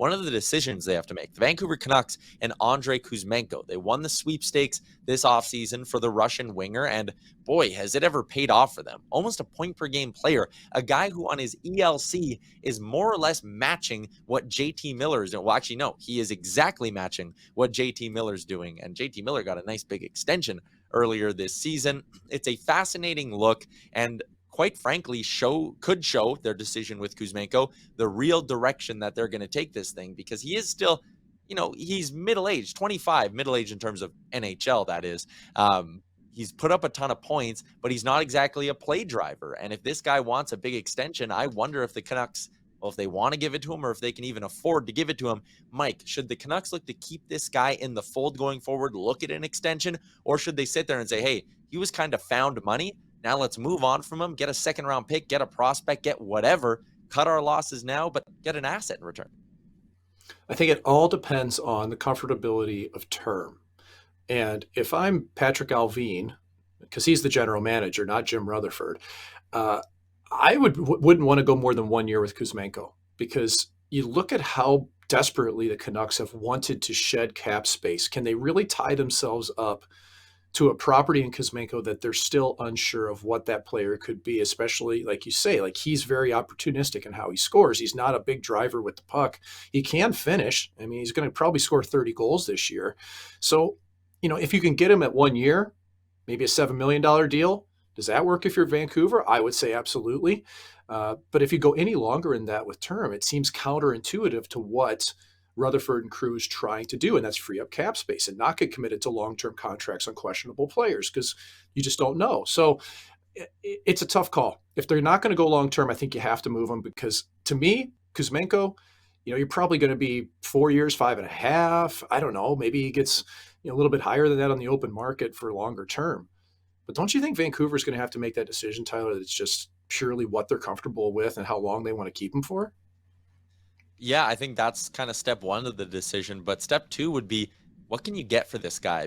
one of the decisions they have to make. The Vancouver Canucks and Andrei Kuzmenko, they won the sweepstakes this offseason for the Russian winger, and boy, has it ever paid off for them. Almost a point per game player, a guy who on his ELC is more or less matching what JT Miller is doing. Well, actually, no, he is exactly matching what JT Miller's doing, and JT Miller got a nice big extension earlier this season. It's a fascinating look, and quite frankly, could show their decision with Kuzmenko the real direction that they're going to take this thing, because he is still, he's middle-aged, 25, middle-aged in terms of NHL, that is. He's put up a ton of points, but he's not exactly a play driver. And if this guy wants a big extension, I wonder if the Canucks, well, if they want to give it to him or if they can even afford to give it to him. Mike, should the Canucks look to keep this guy in the fold going forward, look at an extension, or should they sit there and say, hey, he was kind of found money, now let's move on from him, get a second-round pick, get a prospect, get whatever, cut our losses now, but get an asset in return? I think it all depends on the comfortability of term. And if I'm Patrick Alvin, because he's the general manager, not Jim Rutherford, I wouldn't want to go more than 1 year with Kuzmenko, because you look at how desperately the Canucks have wanted to shed cap space. Can they really tie themselves up to a property in Kuzmenko that they're still unsure of what that player could be, especially, like you say, like he's very opportunistic in how he scores. He's not a big driver with the puck. He can finish. I mean, he's going to probably score 30 goals this year. So, if you can get him at 1 year, maybe a $7 million deal, does that work if you're Vancouver? I would say absolutely. But if you go any longer in that with term, it seems counterintuitive to what Rutherford and crew is trying to do, and that's free up cap space and not get committed to long-term contracts on questionable players, because you just don't know. So it's a tough call. If they're not going to go long-term, I think you have to move them, because to me, Kuzmenko, you're probably going to be 4 years, 5.5. I don't know. Maybe he gets a little bit higher than that on the open market for longer term. But don't you think Vancouver's going to have to make that decision, Tyler, that it's just purely what they're comfortable with and how long they want to keep him for? Yeah, I think that's kind of step one of the decision. But step two would be, what can you get for this guy?